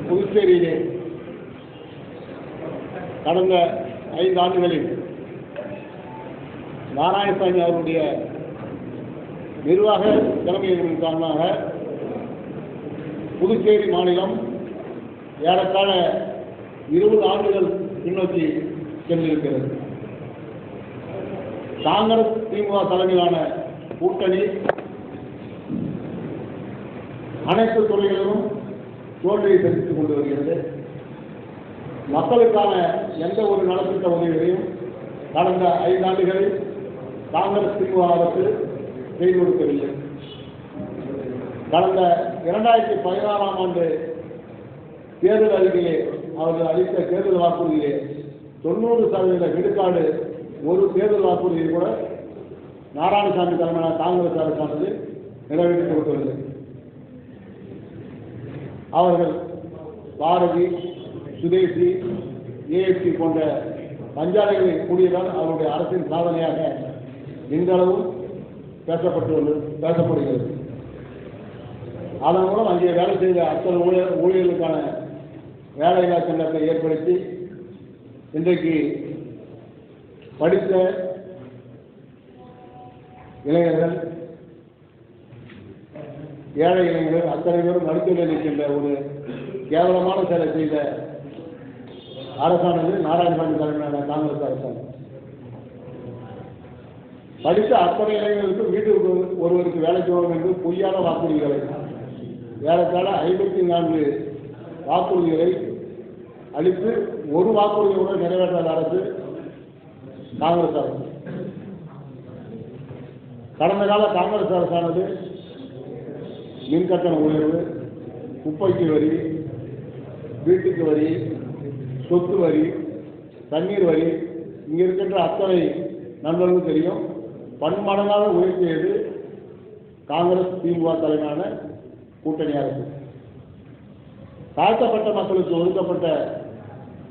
புதுச்சேரியிலே கடந்த 5 ஆண்டுகளில் நாராயணசாமி அவருடைய நிர்வாக திறமையின் காரணமாக புதுச்சேரி மாநிலம் ஏறத்தாழ 20 ஆண்டுகள் பின்னோக்கி சென்றிருக்கிறது. காங்கிரஸ் திமுக தலைமையிலான கூட்டணி அனைத்து துறைகளிலும் தோல்வியை தெரிவித்துக் கொண்டு வருகிறது. மக்களுக்கான எந்த ஒரு நலத்திட்ட உதவிகளையும் கடந்த 5 ஆண்டுகளில் காங்கிரஸ் திமுக அரசு செய்து கொடுக்கவில்லை. கடந்த 2016ஆம் ஆண்டு தேர்தல் அறிக்கையிலே அவர்கள் அளித்த தேர்தல் வாக்குறுதியிலே 90% விழுக்காடு ஒரு தேர்தல் வாக்குறுதியை கூட நாராயணசாமி தலைமையிலான காங்கிரஸ் அரசானது நிறைவேற்றி கொடுக்கவில்லை. அவர்கள் பாரதி, சுதேசி, ஏஎஸ்சி போன்ற பஞ்சாலைகளை கூடியதால் அவருடைய அரசின் சாதனையாக இன்றளவும் பேசப்படுகிறது. அதன் மூலம் அங்கே வேலை செய்த அத்தனை ஊழியர்களுக்கான வேலையில்லா சங்கத்தை ஏற்படுத்தி இன்றைக்கு படித்த இளைஞர்கள், ஏழை இளைஞர்கள் அத்தனை பேரும் மருத்துவர்கள் இருக்கின்ற ஒரு கேவலமான செயலை செய்த அரசானது நாராயணசாமி தலைமையிலான காங்கிரஸ் அரசாங்கம். படித்த அத்தனை இளைஞர்களுக்கு வீட்டுக்கு ஒருவருக்கு வேலை செய்வோம் என்று பொய்யான வாக்குறுதிகளை ஏறத்தாழ 54 வாக்குறுதிகளை அளித்து ஒரு வாக்குறுதியை கூட நிறைவேற்றாத அரசு காங்கிரஸ் அரசு. கடந்த கால காங்கிரஸ் அரசானது மின்கட்டண உயர்வு, குப்பைக்கு வரி, வீட்டுக்கு வரி, சொத்து வரி, தண்ணீர் வரி, இங்கே இருக்கின்ற அத்தனை நண்பர்களுக்கும் தெரியும். பன்மடங்காக உயர்த்தியது காங்கிரஸ் திமுக தலைமையான கூட்டணி அரசு. தாழ்த்தப்பட்ட மக்களுக்கு ஒதுக்கப்பட்ட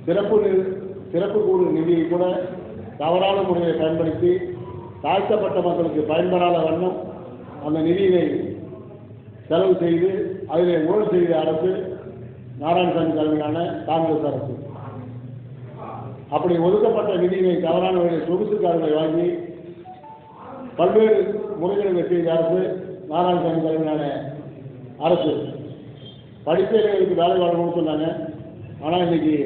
சிறப்பு கூறு நிதியை கூட தவறான முறையை பயன்படுத்தி தாழ்த்தப்பட்ட மக்களுக்கு பயன்படாத வண்ணம் அந்த நிதியினை செலவு செய்து அதில் ஊழல் செய்த அரசு நாராயணசாமி தலைமையிலான காங்கிரஸ் அரசு. அப்படி ஒதுக்கப்பட்ட நிதியினை தவறான வகையில் சொகுசுக்காரர்களை வாங்கி பல்வேறு முறைகளை செய்த அரசு நாராயணசாமி தலைமையிலான அரசு. படித்த இளைஞர்களுக்கு வேலை வழங்கணும்னு சொன்னாங்க. ஆனால் இன்னைக்கு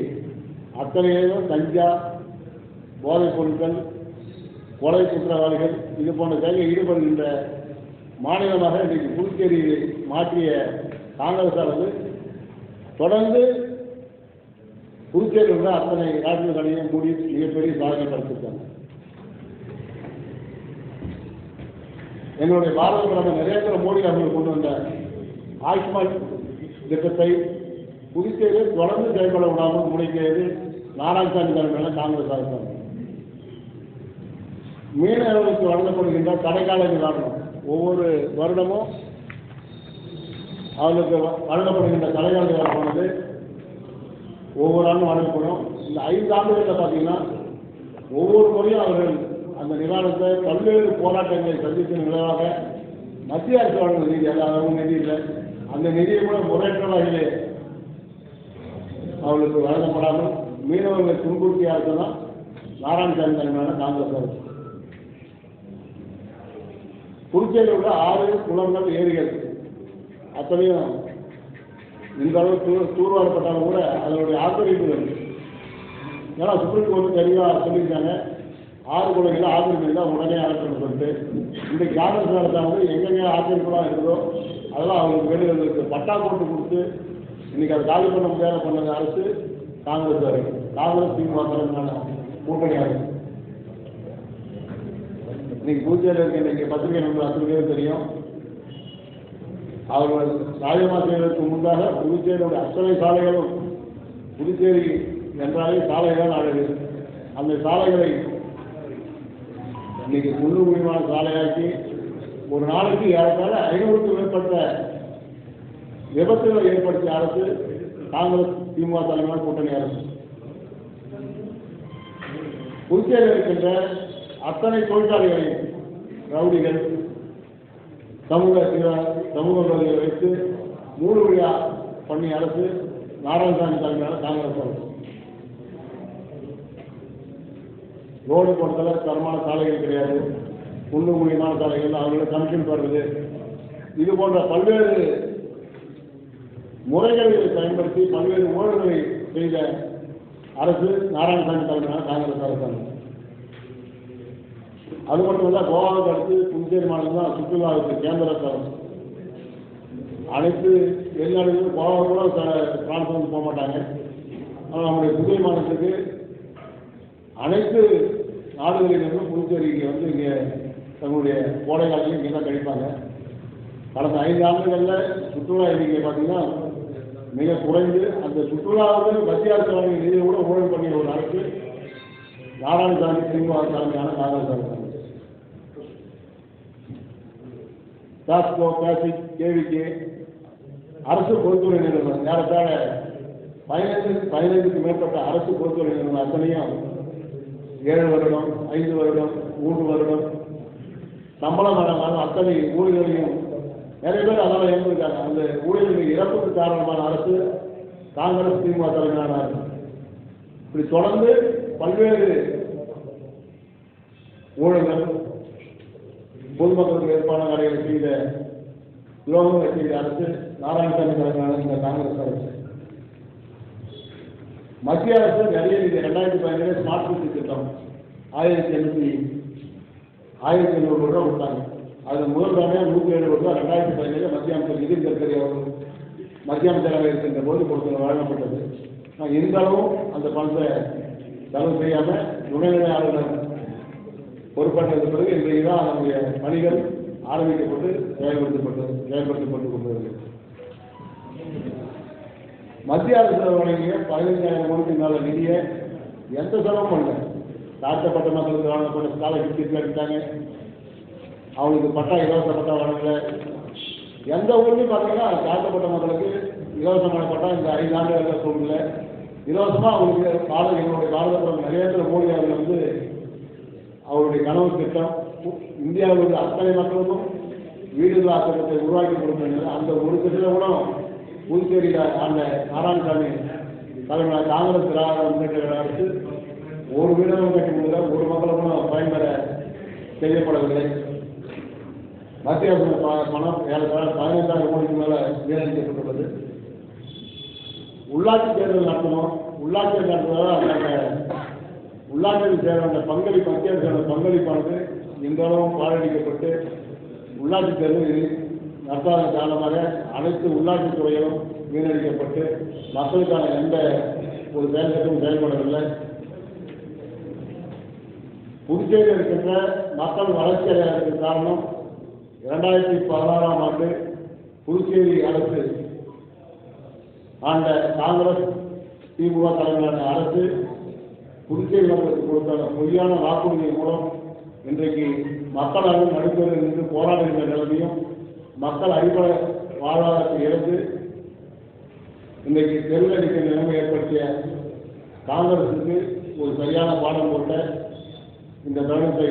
அத்தனையும் கஞ்சா, போதைப் பொருட்கள், கொலை குற்றவாளிகள் இது போன்ற செயலில் ஈடுபடுகின்ற மாநிலமாக இன்றைக்கு புதுச்சேரியை மாற்றிய காங்கிரஸ் அரசு தொடர்ந்து புதுச்சேரியில் உள்ள அத்தனை ராஜ்யங்களையும் கூடி மிகப்பெரிய சாதனை படுத்திருக்காங்க. எங்களுடைய பாரத பிரதமர் நரேந்திர மோடி அவர்கள் கொண்டு வந்த ஆயுஷ்மான் திட்டத்தை புதுச்சேரியில் தொடர்ந்து செயல்பட விடாமல் முனைக்கிறது நாராயணசாமி தலைமையிலான காங்கிரஸ் அரசாங்கம். மீனவர்களுக்கு வழங்கப்படுகின்ற தடைக்கால நிவாரணம் ஒவ்வொரு வருடமும் அவர்களுக்கு வழங்கப்படுகின்ற தடைக்கால நிவாரணமானது ஒவ்வொரு ஆண்டும் வழங்கப்படும். இந்த 5 ஆண்டுகளில் பார்த்தீங்கன்னா ஒவ்வொரு முறையும் அவர்கள் அந்த நிவாரணத்தை பல்வேறு போராட்டங்களை சந்தித்த நிலையாக மத்திய அரசு வழங்கும் நிதி, அதாவது நிதி இல்லை, அந்த நிதியை கூட முறையற்ற வகையிலே அவர்களுக்கு வழங்கப்படாமல் மீனவர்களை துன்புறுத்திய அரசு தான் நாராயணசாமி தலைமையிலான காங்கிரஸ் அரசு. புதுச்சேரியில் உள்ள 6 குளங்கள், ஏரிகள் அத்தனையும் இந்த அளவுக்கு தூர்வாரப்பட்டாலும் கூட அதனுடைய ஆக்கிரமிப்புகள், ஏன்னா சுப்ரீம் கோர்ட்டு தெளிவாக சொல்லியிருக்காங்க, 6 குளங்களில் ஆக்கிரமிப்பு தான் உடனே அகற்றணும் சொல்லிட்டு. இன்றைக்கு காங்கிரஸ் அரசாங்கம் எங்கெங்கே ஆக்கிரமிப்புலாம் இருக்குதோ அதெல்லாம் அவங்களுக்கு வெளியிற்கு பட்டா போட்டு கொடுத்து இன்னைக்கு அதை காலி பண்ண முடியாத பண்ண அரசு காங்கிரஸ் அரசு. காங்கிரஸ் திமுக தலைமையிலான கூட்டணி அரசு. இன்னைக்கு புதுச்சேரியில் இருக்க இன்னைக்கு பத்திரிகை நண்பர் அத்தனை பேரும் தெரியும். அவர்கள் ராஜினாமா செய்வதற்கு முன்பாக புதுச்சேரியுடைய அத்தனை சாலைகளும், புதுச்சேரி என்றாலே சாலைகள் அழகு, அந்த சாலைகளை இன்னைக்கு முன்னுரிமையான சாலையாக்கி ஒரு நாளைக்கு ஏறத்தாழ 500க்கும் மேற்பட்ட விபத்துகளை ஏற்படுத்திய அரசு காங்கிரஸ் திமுக தலைமையிலான கூட்டணி அரசு. புதுச்சேரியில் இருக்கின்ற அத்தனை தொழிற்சாலைகளையும் ரவுடிகள் சமூக விரோதிகளை வைத்து மூடுவிழா பண்ணி அரசு நாராயணசாமி தலைமையான காங்கிரஸ் அரசு ரோடு பொறுத்தளவு தரமான சாலைகள் கிடையாது, குண்டு குழியமான சாலைகள், அவங்களுக்கு கமிஷன் வருது, இது போன்ற பல்வேறு முறைகளை பயன்படுத்தி பல்வேறு ஊழல்களை செய்த அரசு நாராயணசாமி தலைமையான காங்கிரஸ் அரசாங்கம். அது மட்டுமல்ல, கோவாவுக்கு அடுத்து புதுச்சேரி மாநிலம் தான் சுற்றுலாவுக்கு கேந்திர தரம். அனைத்து வெளிநாடுகளும் கோவா கூட பிரான்ஸ் வந்து போக மாட்டாங்க. ஆனால் நம்முடைய புதுவை மாநிலத்துக்கு அனைத்து நாடுகளிலிருந்தும் புதுச்சேரிக்கு வந்து இங்கே தங்களுடைய கோடை காலத்தையும் இங்கே தான் கழிப்பாங்க. கடந்த 5 ஆண்டுகளில் சுற்றுலா எண்ணிக்கை பார்த்தீங்கன்னா மிக குறைந்து, அந்த சுற்றுலாவுக்கு மத்திய அரசு வழங்கிய நிதியை கூட ஊழல் பண்ணிய ஒரு அரசு நாராயணசாமி திமுக தலைமையான காங்கிரஸ் அரசு. டாஸ்கோ, பேசிக், கேவிகே அரசு பொதுத்துறை நிறுவனம் ஏறத்தாழ 15க்கு மேற்பட்ட அரசு பொதுத்துறை நிறுவனம் அத்தனையும் 7 வருடம், 5 வருடம், 3 வருடம் சம்பளம் வழங்காலும் அத்தனை ஊழியர்களையும் நிறைய பேர் அதனால் இறந்துருக்காங்க. அந்த ஊழியர்கள் இறப்புக்கு காரணமான அரசு காங்கிரஸ் திமுக தலைமையான அரசு. இப்படி தொடர்ந்து பல்வேறு ஊழல்கள், பொதுமக்களுக்கு ஏற்பான வேலைகளை செய்த துரோகங்களை செய்த அரசு நாராயணசாமி தலைமையான இந்த காங்கிரஸ் அரசு. மத்திய அரசு நிறைய 2015 ஸ்மார்ட் சிட்டி திட்டம் 1800 ரூபா கொடுத்தாங்க. அதில் முதல் தடவையாக 107 ரூபா 2015 மத்திய அமைச்சர் நிதின் கட்கரி அவர்கள் மத்திய அமைச்சராக இருக்கின்ற போது கொடுத்து வழங்கப்பட்டது. நான் எந்த அளவும் அந்த பணத்தை செலவு செய்யாமல் துணைநிலை ஆளுநர் பொறுப்பேற்றது பிறகு இன்றைக்கு தான் அதனுடைய பணிகள் ஆரம்பிக்கப்பட்டு செயல்படுத்தப்பட்டு கொண்டிருக்கிறது. மத்திய அரசு வழங்கிய 15,000 கோடிக்கு மேல நிதியை எந்த செலவும் பண்ணல. தாழ்த்தப்பட்ட மக்களுக்கு வழங்கப்பட்ட ஸ்காலர்ஷிப் எடுத்தாங்க, அவங்களுக்கு பட்டா இலவச பட்டா வழங்கல. எந்த ஊர்லையும் பார்த்தீங்கன்னா தாழ்த்தப்பட்ட மக்களுக்கு இலவசமான பட்டா இந்த 5 ஆண்டுகளில் சொல்லல. இலவசமாக அவங்களுக்கு எங்களுடைய பாரத பிரதமர் நரேந்திர மோடி அவர்கள் வந்து அவருடைய கனவு திட்டம் இந்தியாவில் உள்ள அத்தனை மக்களுக்கும் வீடுகளா திட்டத்தை உருவாக்கி கொடுத்தது. அந்த ஒரு திட்டத்தை கூட புதுச்சேரியில் ஆண்ட நாராயணசாமி தலைமையான காங்கிரஸ் திராவிட முன்னேற்ற அரசு ஒரு வீடும் கட்டி கொடுக்கல, ஒரு மக்களுக்கும் பயன்பெற செய்யப்படவில்லை. மத்திய அரசு பணம் 15,000 கோடிக்கு மேலே வீணடிக்கப்பட்டுள்ளது. உள்ளாட்சி தேர்தல் நடத்தணும், உள்ளாட்சி தேர்தல் நடத்துவதால் அந்த உள்ளாட்சியில் சேர அந்த பங்களிப்பு மத்திய அரசு பங்களிப்பானது இன்றளவும் பாழடிக்கப்பட்டு உள்ளாட்சி தேர்தல் நடத்தாத காரணமாக அனைத்து உள்ளாட்சி துறைகளும் வீணடிக்கப்பட்டு மக்களுக்கான எந்த ஒரு செயல்திட்டமும் செயல்படவில்லை. புதுச்சேரியில் இருக்கின்ற மக்கள் வளர்ச்சி அடையாதற்கு காரணம் 2016ஆம் ஆண்டு புதுச்சேரி அரசு ஆண்ட காங்கிரஸ் திமுக தலைமையிலான அரசு புதுச்சேரி மக்களுக்கு கொடுத்த பொய்யான வாக்குறுதியின் மூலம் இன்றைக்கு மக்களாக நடுத்தரில் நின்று போராடுகின்ற நிலைமையும் மக்கள் அடிப்படை வாழ்வாதாரத்தை இழந்து இன்றைக்கு தெருவில் அடிக்கிற நிலைமை ஏற்படுத்திய காங்கிரசுக்கு ஒரு சரியான பாடம் போட்ட இந்த தருணத்தை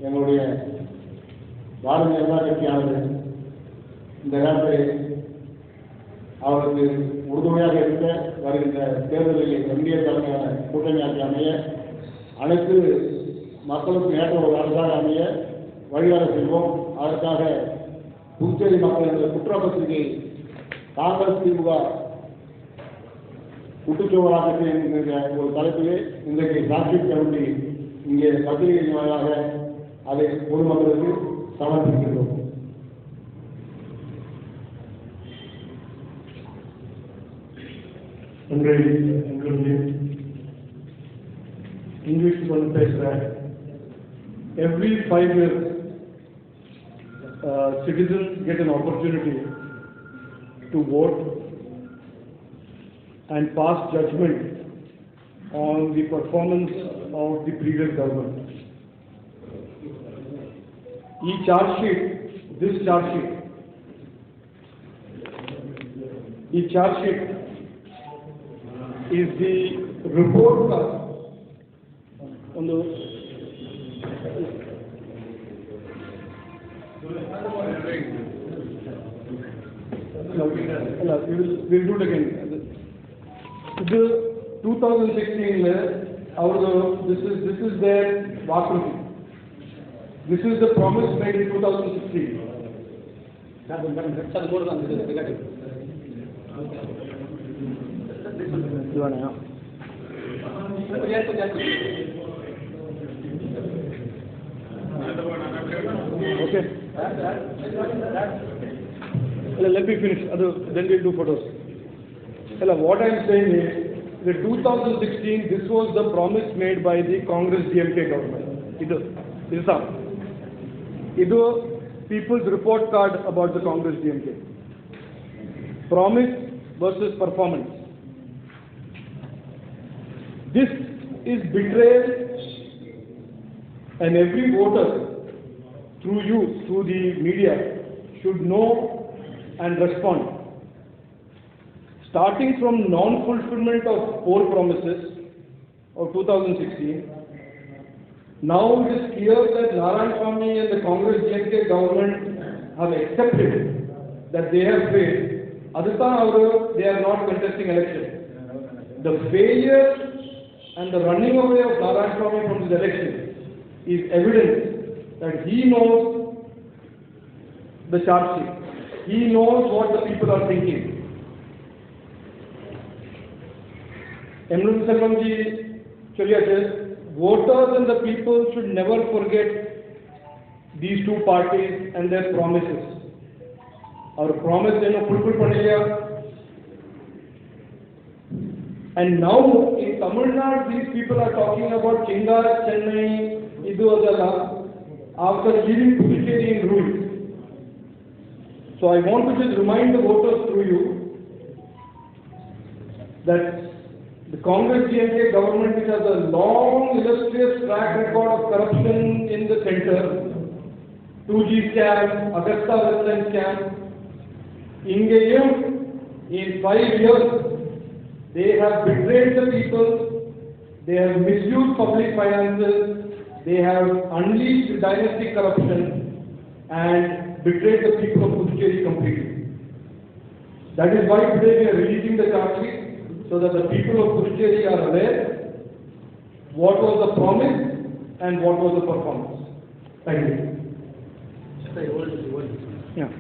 எங்களுடைய பாரதிய ஜனதா கட்சியானது இந்த நேரத்தை அவருக்கு உறுதுணையாக இருக்க வருகின்ற தேர்தலில் இந்திய தலைமையான கூட்டணி ஆட்சி அமைய அனைத்து மக்களுக்கும் ஏற்ற ஒரு அரசாக அமைய வழிகாட செய்வோம். அதற்காக புதுச்சேரி மக்கள் என்ற குற்றப்பத்திரிகை காங்கிரஸ் திமுக குற்றச்சோராக என்கிற ஒரு தலைப்பிலே இன்றைக்கு சாட்சி கமிட்டி இங்கே பத்திரிகை வாயிலாக அதை பொதுமக்களுக்கு சமர்ப்பிக்கின்றோம். English one says that every 5 years citizens get an opportunity to vote and pass judgment on the performance of the previous government. This charge sheet is the report ಒಂದು We'll do it again. The 2016 this is their Vakuruti. This is the promise made in 2016. Okay. Let me finish. Then we'll do photos. What I am saying is, the 2016, this was the promise made by the Congress DMK government. This people's report card about the Congress DMK. Promise versus performance. This is betrayal, and every voter, through you, through the media, should know and respond. Starting from non-fulfillment of poll promises of 2016, now it is clear that Narayanaswamy and the Congress DMK government have accepted that they have failed. They are not contesting election. The failure and the running away of Narayanaswamy from this election is evidence that he knows the charge sheet. He knows what the people are thinking. Emlum Selvanji Choliya says, voters and the people should never forget these two parties and their promises. Our promise is fulfilled pannilla. And now in Tamil Nadu, these people are talking about Chingar, Chennai, Idu Adala, after leaving Puducherry in ruins. So I want to just remind the voters through you that the Congress DMK government, which has a long, illustrious track record of corruption in the center, 2G scam, Augusta Westland scam, in 5 years, they have betrayed the people, they have misused public finances, they have unleashed dynastic corruption and betrayed the people of Puducherry completely. That is why today we are releasing the charge sheet, so that the people of Puducherry are aware what was the promise and what was the performance. Thank you. Yeah.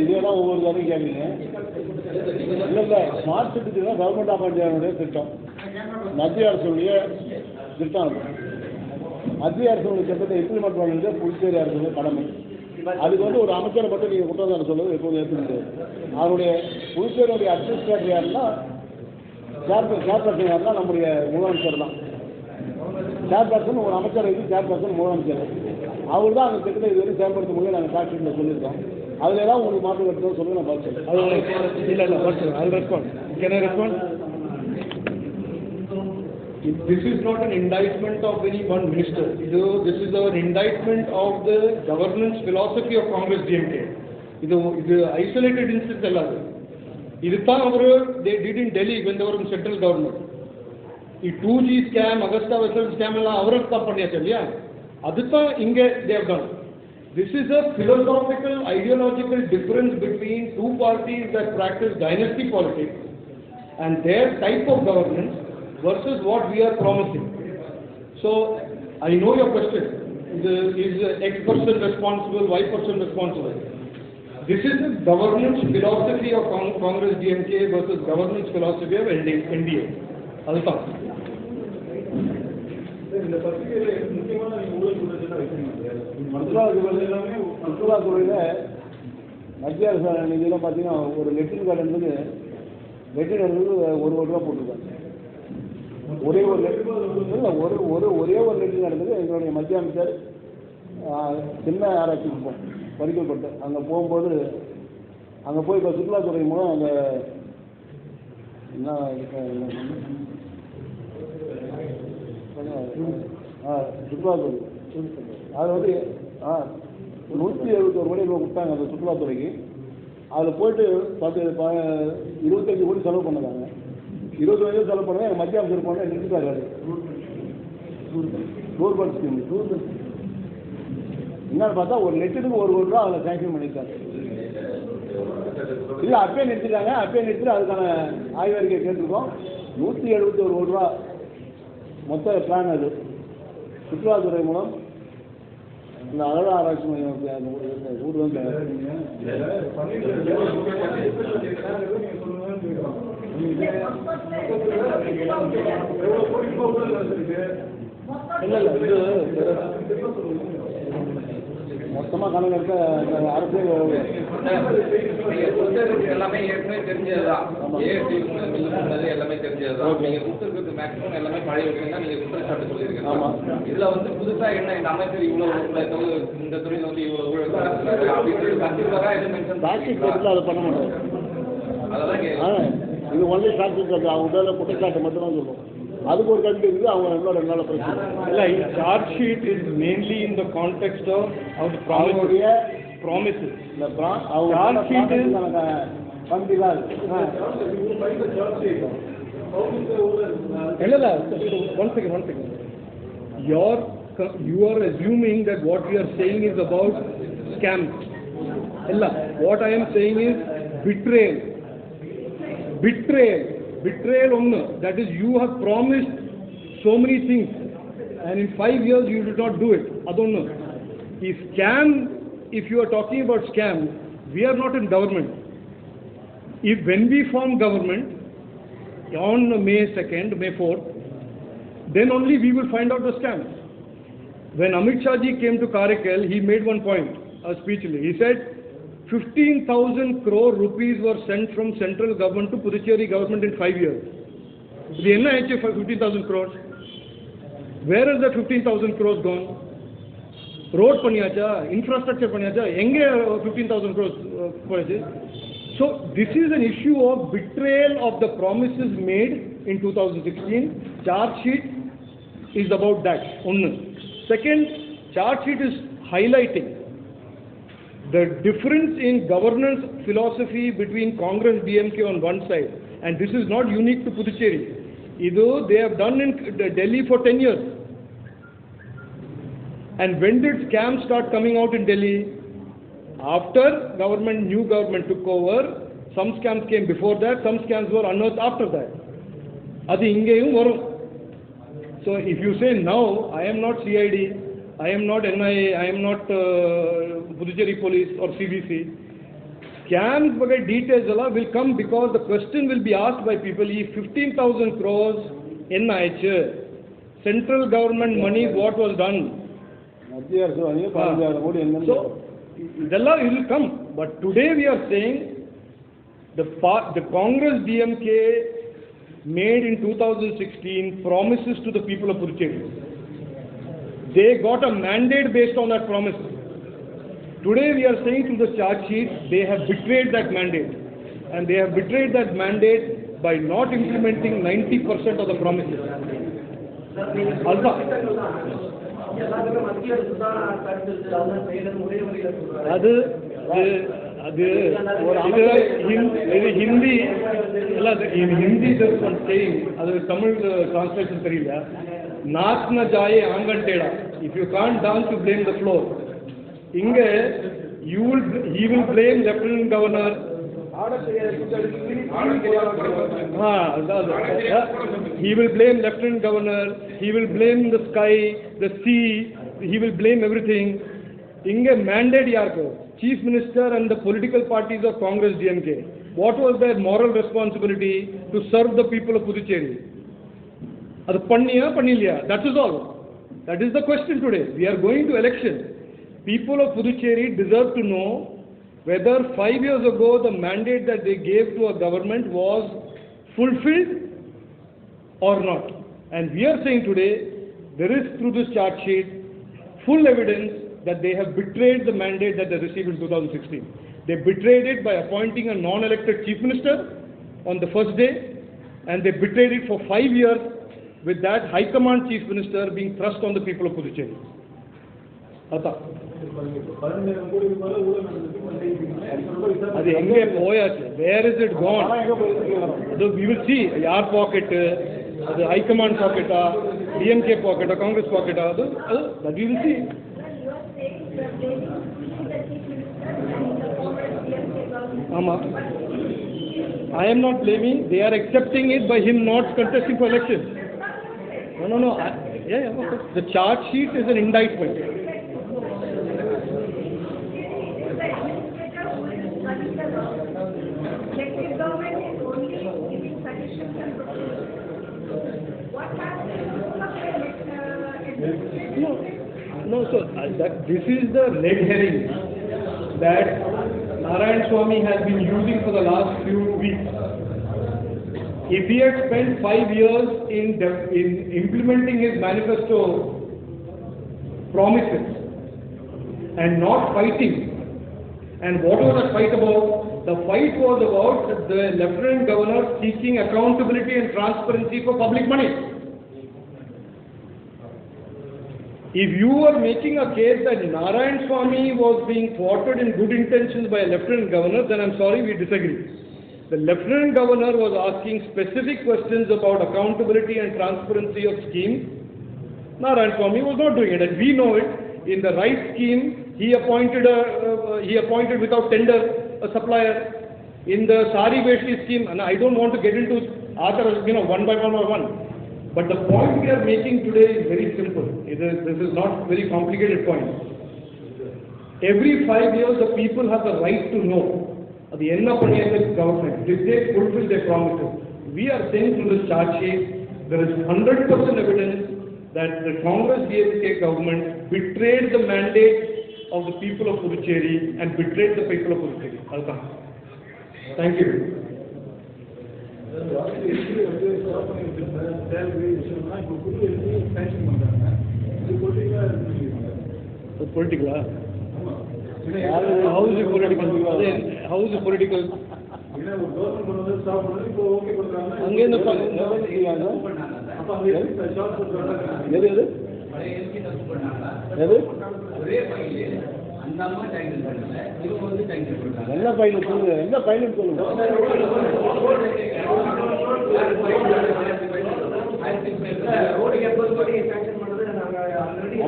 இதெல்லாம் ஒவ்வொரு தடவையும் கேட்குறீங்க. இல்லை smart city தான் government of இந்தியாவுடைய திட்டம், மத்திய அரசுடைய திட்டம். மத்திய அரசுடைய திட்டத்தை இம்ப்ளிமெண்ட் பண்ணுறது புதுச்சேரி அரசுடைய கடமை. அதுக்கு ஒரு அமைச்சரை மட்டும் நீங்கள் குற்றச்சாட்டு சொல்வது எப்போதும் ஏற்க முடியாது. அவருடைய புதுச்சேரியுடைய அட்மினிஸ்ட்ரேட்டர் யாருன்னா சேர்பர்சன் யாருன்னா நம்முடைய முதலமைச்சர் தான். சேர்பர்சன் ஒரு அமைச்சர் இது, சேர்பர்சன் முதலமைச்சர். அவர் தான் அந்த திட்டத்தை இதுவரை செயல்படுத்த முடியும். நாங்கள் டாக்டரில் சொல்லியிருக்கோம். அதில் ஏதாவது உங்களுக்கு மாற்றம் கட்டுறோம் சொல்லுங்கள், நான் பார்த்து இல்லை I'll respond. Can I respond? This is not an indictment of any one minister. This is an indictment of the governance philosophy of Congress DMK. இது isolated instance அல்லாது. இதுதான் they did in Delhi when they were in central government. 2G scam, Augusta Westland scam எல்லாம் அவரை stop பண்ணியாச்சு இல்லையா? அதுதான் இங்கே they have done. This is a philosophical, ideological difference between two parties that practice dynasty politics and their type of governance versus what we are promising. So, I know your question. Is X person responsible, Y person responsible? This is the governance philosophy of Congress DMK versus governance philosophy of NDA. Alta. சுற்றுலாத்துறையில் மத்திய அரசு நிதியெல்லாம் பார்த்தீங்கன்னா ஒரு லெட்டின் card என்பது ₹1 கோடி போட்டிருக்காங்க. ஒரே ஒரு லெட்டின் நடந்தது. எங்களுடைய மத்திய அமைச்சர் சின்ன ஆராய்ச்சிக்கு போவோம் படிக்கப்பட்டு அங்கே போகும்போது அங்கே போய் இப்போ சுற்றுலாத்துறை மூலம் அங்கே என்ன சுற்றுலாத்துறை அது வந்து 171 கோடி ரூபா கொடுத்தாங்க அந்த சுற்றுலாத்துறைக்கு. அதில் போயிட்டு 25 கோடி செலவு பண்ணுறாங்க. 20 வயது செலவு பண்ணால் எங்கள் மத்திய அமைச்சர் போனால் நிறுத்திட்டாரு. டூர் பஸ் ஸ்கீம் என்னன்னு பார்த்தா ஒரு லெட்டருக்கு ₹1 கோடி அதில் சேங்ஷன் பண்ணியிருக்காங்க. இல்லை அப்பயே நிறுத்திட்டாங்க. அப்பயே நிறுத்திட்டு அதுக்கான ஆய்வறிக்கை கேட்டிருக்கோம். ₹171 கோடி மொத்த பிளான். அது சுற்றுலாத்துறை மூலம் இந்த அகழ ஆராய்ச்சி மையம் ஊர் வந்து இல்லை இது மொத்தமாக கணக்கு எடுக்க அரசு எல்லாமே ஏற்கனவே தெரிஞ்சதுதான். எல்லாமே தெரிஞ்சதுதான். நீங்க கொடுத்துருக்கிறது மேக்ஸிமம் எல்லாமே பழைய விஷயம் தான். நீங்க குற்றச்சாட்டு சொல்லியிருக்கீங்க. இதுல வந்து புதுசா என்ன இந்த அமைச்சர் இவ்வளவு இந்த துறையில வந்து இவ்வளவு ஊழல் அப்படின்றது கண்டிப்பாக எதுவும் மென்ஷன் அதை பண்ண மாட்டோம். அதெல்லாம் இது ஒன்லி சாட்சி அவங்க மேலே குற்றச்சாட்டு மட்டும் தான் சொல்லுவோம். அதுக்கு ஒரு கருத்து இருக்குது. அவங்க இன்னொரு 2 நாள் பிரச்சனை இல்லை. Charge sheet is mainly in the context of அவருடைய ப்ராமிசஸ். இந்த சார்ஜ் ஷீட் பந்திலாம் இல்லை. One second. You are assuming that what we are saying is about scams. Illa. What I am saying is betrayal. Betrayal only. That is, you have promised so many things and in 5 years you did not do it. Adonno. If scam, if you are talking about scam, we are not in government. When we form government on May 2nd, May 4th, then only we will find out the scams. When Amit Shah ji came to Karaikal, he made one point, speechly. He said 15,000 crore rupees were sent from central government to Puducherry government in 5 years. The NIH 15,000 crores. Where is that 15,000 crores gone? Road paniyacha, infrastructure paniyacha, enge 15,000 crores poiche. So this is an issue of betrayal of the promises made in 2016. Charge sheet is about that. One. Second, charge sheet is highlighting the difference in governance philosophy between Congress DMK on one side, and this is not unique to Puducherry. Though they have done in Delhi for 10 years. And when did scams start coming out in Delhi? After new government took over. Some scams came before that, some scams were unearthed after that. Adi ingeyum varum. So if you say now, I am not CID, I am not NIA, I am not Puducherry police or CBC. Scams details will come because the question will be asked by people, if 15,000 crores NIH, central government money, what was done? So, it will come. But today we are saying the Congress DMK made in 2016 promises to the people of Puducherry. They got a mandate based on that promise. Today we are saying through the charge sheet, they have betrayed that mandate. And they have betrayed that mandate by not implementing 90% of the promises. Alpha. Hindi there's one saying, Tamil translation theriyala. Naach na jaye aangan teda. If you can't dance, you blame the floor. he will blame Lieutenant Governor. He will blame Lieutenant Governor, he will blame the sky, the sea, he will blame everything. Mandate yarko, Chief Minister and the political parties of Congress DMK. What was their moral responsibility to serve the people of Puducherry? Adu panniya panniliya, that is all. That is the question today. We are going to election. People of Puducherry deserve to know whether 5 years ago the mandate that they gave to a government was fulfilled or not. And we are saying today, there is through this charge sheet full evidence that they have betrayed the mandate that they received in 2016. They betrayed it by appointing a non-elected chief minister on the first day, and they betrayed it for 5 years with that high command chief minister being thrust on the people of Puducherry. அது எங்கே போயாச்சு? Where is it gone? So we will see. யார் pocket? அது high command pocket ஆ, DMK pocket ஆ, Congress pocket ஆ? அது that we will see. ஆமா. I am not blaming. They are accepting it by him not contesting for election. No. Yeah, of course. The charge sheet is an indictment. No, so this is the red herring that Narayan Swamy has been using for the last few weeks. If he had spent 5 years in implementing his manifesto promises and not fighting, and what was the fight about? The fight was about the Lieutenant Governor seeking accountability and transparency for public money. If you were making a case that Narayan Swamy was being thwarted in good intentions by a Lieutenant Governor, then I'm sorry, we disagree. The Lieutenant Governor was asking specific questions about accountability and transparency of schemes. Narayan Swamy was not doing it, and we know it. In the right scheme, he appointed without tender a supplier. In the Sari Veshli scheme, and I don't want to get into one by one. But the point we are making today is very simple. This is not very complicated point. Every 5 years, the people have the right to know the end of the government. Did they fulfill their promises? We are saying through this charge sheet, there is 100% evidence that the Congress DMK government betrayed the mandate of the people of Puducherry and betrayed the people of Puducherry. Thank you. Political? How is it political? How is it political? என்ன பையன் சொல்லுங்க, என்ன பையன் சொல்லுங்க.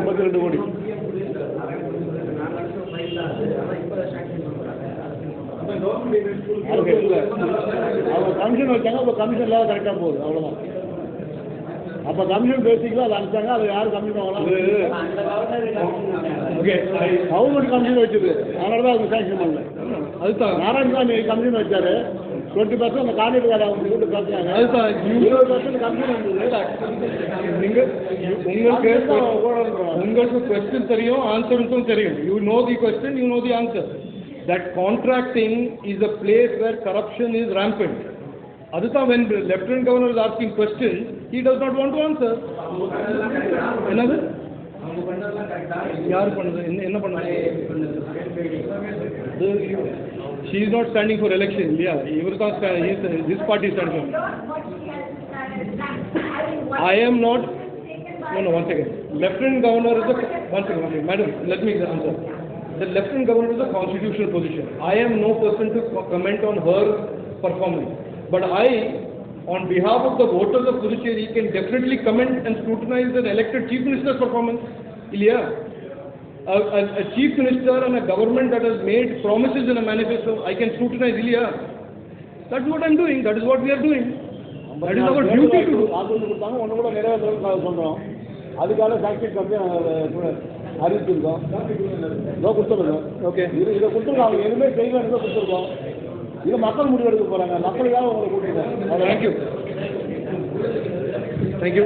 $52 கோடி. அவங்க commission வச்சாங்க, அப்போ கமிஷன் இல்லாத கரெக்டாக போகுது, அவ்வளோதான். அப்போ கமிஷன் பேசிக்கலாம் அதை அனுப்பிச்சாங்க, அதை யாரும் கமிஷன் வாங்கலாம். ஓகே, கவர்மெண்ட் கமிஷன் வச்சுது, அதனால தான் அவங்க சாங்ஷன் பண்ணல. அதுதான் நாராயணசாமி கமிஷன் வச்சாரு, 20% அந்த கான்ட்ராக்ட் அவங்க கூட்டு பேசுறாங்க. அதுதான் 20% கமிஷன் வந்தது. உங்களுக்கு கொஸ்டின் தெரியும், ஆன்சருக்கும் தெரியும். You know the question, you know the answer. That contracting is a place where corruption is rampant. Adutha, when the Lieutenant Governor is asking questions, he does not want to answer. Another? She is not standing for election. Yeah, this party is standing for. I am not. No, one second. Lieutenant Governor is one second, madam. Let me answer. The Lieutenant Governor is a constitutional position. I am no person to comment on her performance. But I, on behalf of the voters of Puducherry, can definitely comment and scrutinize the elected Chief Minister's performance. Ilya, a chief minister and a government that has made promises in a manifesto, I can scrutinize Ilya. That's what I'm doing. That is what we are doing. That is our duty to do. வாக்குறுதி கொடுத்தாங்க ஒன்று கூட நிறைவேற்றணும் சொல்கிறோம். அதுக்காக சாக்ஷியட் company அறிவிச்சிருக்கோம். இதோ கொடுத்துருக்கோம். Okay. இதை கொடுத்துருக்கோம். அவங்க எதுவுமே செய்யலாம் கொடுத்துருக்கோம். இது மக்கள் முடிவெடுக்க போகிறாங்க. மக்களுக்காக உங்களை கூட்டிருக்கோம். Thank you. Thank you.